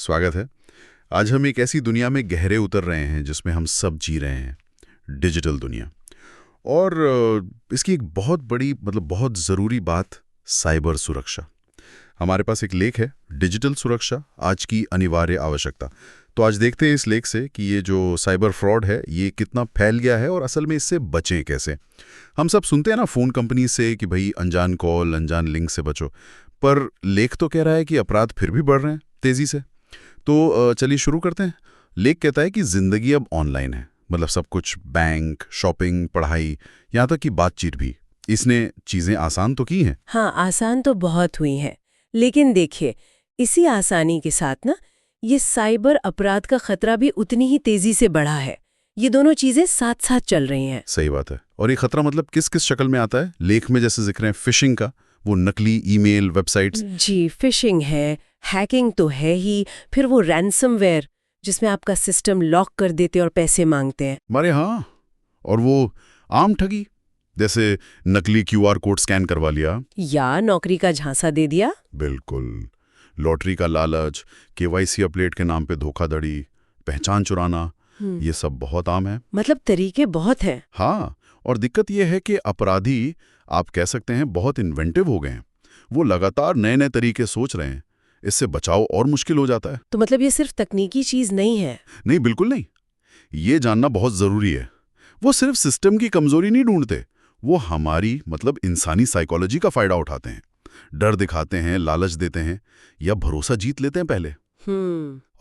स्वागत है। आज हम एक ऐसी दुनिया में गहरे उतर रहे हैं जिसमें हम सब जी रहे हैं, डिजिटल दुनिया। और इसकी एक बहुत बड़ी बहुत ज़रूरी बात, साइबर सुरक्षा। हमारे पास एक लेख है, डिजिटल सुरक्षा आज की अनिवार्य आवश्यकता। तो आज देखते हैं इस लेख से कि ये जो साइबर फ्रॉड है ये कितना फैल गया है और असल में इससे बचें कैसे। हम सब सुनते हैं ना फ़ोन कंपनी से कि भाई अनजान कॉल, अनजान लिंक से बचो, पर लेख तो कह रहा है कि अपराध फिर भी बढ़ रहे हैं तेज़ी से। तो चलिए शुरू करते हैं। लेख कहता है कि ज़िंदगी अब ऑनलाइन है, सब कुछ, बैंक, शॉपिंग, पढ़ाई, यहाँ तक कि बातचीत भी। इसने चीज़ें आसान तो की हैं। हाँ, आसान तो बहुत हुई हैं, लेकिन देखिए इसी आसानी के साथ ना ये साइबर अपराध का खतरा भी उतनी ही तेजी से बढ़ा है। ये दोनों चीजें साथ साथ चल रही हैं। सही बात है। और ये खतरा किस किस शक्ल में आता है? लेख में जैसे जिक्र है फिशिंग का, वो नकली ईमेल, वेबसाइट्स। जी, फिशिंग है, हैकिंग तो है ही, फिर वो रैंसमवेयर जिसमें आपका सिस्टम लॉक कर देते और पैसे मांगते हैं। मारे हाँ, और वो आम ठगी, जैसे नकली क्यूआर कोड स्कैन करवा लिया, या नौकरी का झांसा दे दिया। बिल्कुल, लॉटरी का लालच, केवाईसी अपडेट के नाम पे धोखाधड़ी, पहचान चुराना, ये सब बहुत आम है। तरीके बहुत हैं। हाँ, और दिक्कत ये है कि अपराधी, आप कह सकते हैं, बहुत इन्वेंटिव हो गए हैं। वो लगातार नए नए तरीके सोच रहे हैं। इससे बचाव और मुश्किल हो जाता है। तो ये सिर्फ तकनीकी चीज नहीं है। नहीं, बिल्कुल नहीं। ये जानना बहुत जरूरी है। वो सिर्फ सिस्टम की कमजोरी नहीं ढूंढते, वो हमारी इंसानी साइकोलॉजी का फायदा उठाते हैं। डर दिखाते हैं, लालच देते हैं, या भरोसा जीत लेते हैं पहले।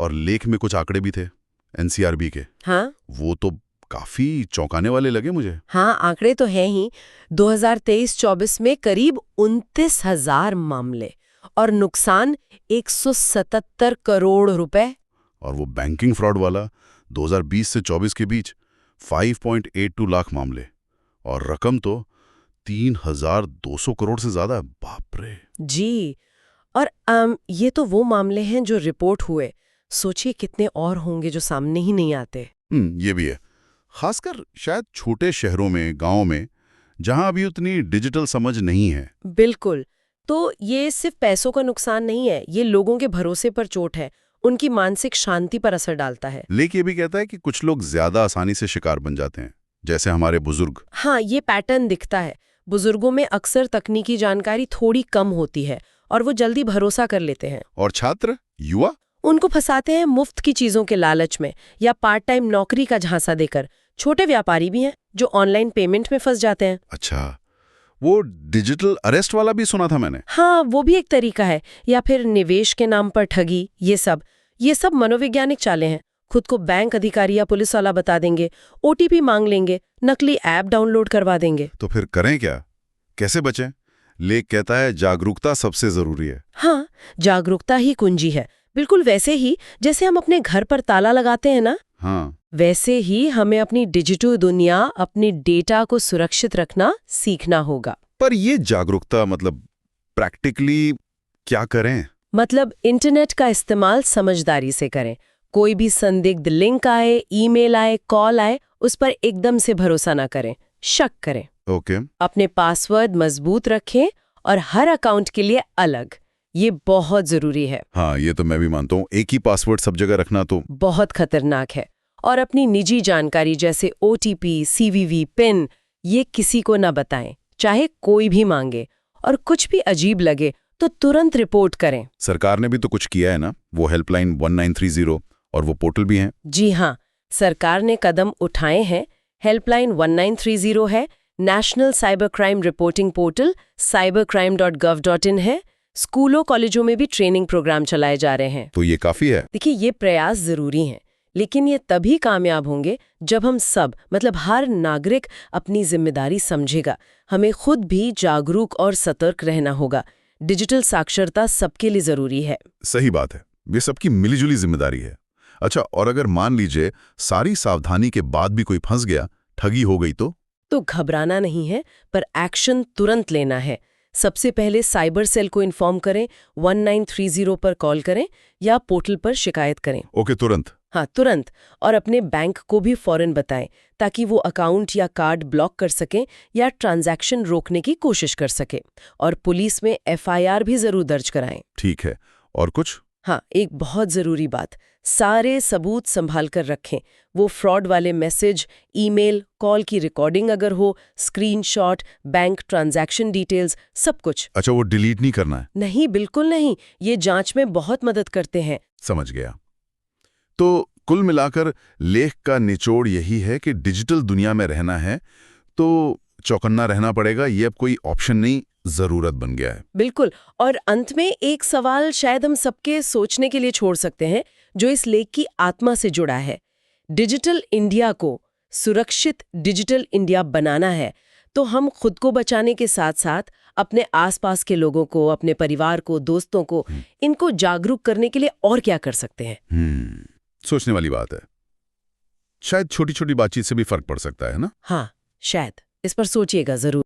और लेख में कुछ आंकड़े भी थे एनसीआरबी के। हाँ, वो तो काफी चौंकाने वाले लगे मुझे। हाँ, आंकड़े तो हैं ही। 2023-24 में करीब 29,000 मामले और नुकसान 177 करोड़ रुपए। और वो बैंकिंग फ्रॉड वाला 2020 से 24 के बीच 5.82 लाख मामले, और रकम तो 3,200 करोड़ से ज्यादा। बाप रे। जी, और ये तो वो मामले हैं जो रिपोर्ट हुए। सोचिए कितने और होंगे जो सामने ही नहीं आते। ये भी है, खासकर शायद छोटे शहरों में, गांवों में, जहां अभी उतनी डिजिटल समझ नहीं है। बिल्कुल। तो ये सिर्फ पैसों का नुकसान नहीं है, ये लोगों के भरोसे पर चोट है, उनकी मानसिक शांति पर असर डालता है। लेकिन ये भी कहता है कि कुछ लोग ज्यादा आसानी से शिकार बन जाते हैं, जैसे हमारे बुजुर्ग। हाँ, ये पैटर्न दिखता है। बुजुर्गों में अक्सर तकनीकी जानकारी थोड़ी कम होती है और वो जल्दी भरोसा कर लेते हैं। और छात्र, युवा, उनको फंसाते हैं मुफ्त की चीजों के लालच में या पार्ट टाइम नौकरी का झांसा देकर। छोटे व्यापारी भी हैं जो ऑनलाइन पेमेंट में फंस जाते हैं। अच्छा, वो डिजिटल अरेस्ट वाला भी सुना था मैंने। हाँ, वो भी एक तरीका है। या फिर निवेश के नाम पर ठगी। ये सब मनोवैज्ञानिक चालें हैं। खुद को बैंक अधिकारी या पुलिस वाला बता देंगे, ओटीपी मांग लेंगे, नकली ऐप डाउनलोड करवा देंगे। तो फिर करें क्या, कैसे बचें? लेख कहता है जागरूकता सबसे जरूरी है। हाँ, जागरूकता ही कुंजी है। बिल्कुल वैसे ही जैसे हम अपने घर पर ताला लगाते हैं ना, हाँ, वैसे ही हमें अपनी डिजिटल दुनिया, अपनी डेटा को सुरक्षित रखना सीखना होगा। पर ये जागरूकता प्रैक्टिकली क्या करें? इंटरनेट का इस्तेमाल समझदारी से करें। कोई भी संदिग्ध लिंक आए, ईमेल आए, कॉल आए, उस पर एकदम से भरोसा ना करें, शक करें। ओके। अपने पासवर्ड मजबूत रखें और हर अकाउंट के लिए अलग। ये बहुत जरूरी है। हाँ, ये तो मैं भी मानता हूँ। एक ही पासवर्ड सब जगह रखना तो बहुत खतरनाक है। और अपनी निजी जानकारी जैसे ओटीपी, सीवीवी, पिन, ये किसी को ना बताएं, चाहे कोई भी मांगे। और कुछ भी अजीब लगे तो तुरंत रिपोर्ट करें। सरकार ने भी तो कुछ किया है ना, वो हेल्पलाइन 1930 और वो पोर्टल भी हैं। जी हाँ, सरकार ने कदम उठाए हैं। हेल्पलाइन 1930 है, national cyber crime reporting portal cybercrime.gov.in है। स्कूलों कॉलेजों में भी ट्रेनिंग प्रोग्राम चलाए जा रहे हैं। तो ये काफी है। देखिए, ये प्रयास जरूरी हैं, लेकिन ये तभी कामयाब होंगे जब हम सब हर नागरिक अपनी जिम्मेदारी समझेगा। हमें खुद भी जागरूक और सतर्क रहना होगा। डिजिटल साक्षरता सबके लिए जरूरी है। सही बात है, ये सबकी मिलीजुली जिम्मेदारी है। अच्छा, और अगर मान लीजिए सारी सावधानी के बाद भी कोई फंस गया, ठगी हो गई, तो घबराना नहीं है, पर एक्शन तुरंत लेना है। सबसे पहले साइबर सेल को इन्फॉर्म करें, 1930 पर कॉल करें या पोर्टल पर शिकायत करें। ओके, तुरंत। हाँ, तुरंत। और अपने बैंक को भी फौरन बताएं ताकि वो अकाउंट या कार्ड ब्लॉक कर सकें या ट्रांजैक्शन रोकने की कोशिश कर सके। और पुलिस में एफआईआर भी जरूर दर्ज कराएं। ठीक है। और कुछ? हाँ, एक बहुत ज़रूरी बात, सारे सबूत संभाल कर रखें। वो फ्रॉड वाले मैसेज, ईमेल, कॉल की रिकॉर्डिंग अगर हो, स्क्रीनशॉट, बैंक ट्रांजैक्शन डिटेल्स, सब कुछ। अच्छा, वो डिलीट नहीं करना है? नहीं, बिल्कुल नहीं। ये जांच में बहुत मदद करते हैं। समझ गया। तो कुल मिलाकर लेख का निचोड़ यही है कि डिजिटल दुनिया में रहना है तो चौकन्ना रहना पड़ेगा, ये अब कोई ऑप्शन नहीं, जरूरत बन गया है। बिल्कुल। और अंत में एक सवाल शायद हम सबके सोचने के लिए छोड़ सकते हैं, जो इस लेख की आत्मा से जुड़ा है। डिजिटल इंडिया को सुरक्षित डिजिटल इंडिया बनाना है तो हम खुद को बचाने के साथ साथ अपने आसपास के लोगों को, अपने परिवार को, दोस्तों को, इनको जागरूक करने के लिए और क्या कर सकते हैं? सोचने वाली बात है। शायद छोटी छोटी बातचीत से भी फर्क पड़ सकता है ना? हाँ, शायद। इस पर सोचिएगा जरूर।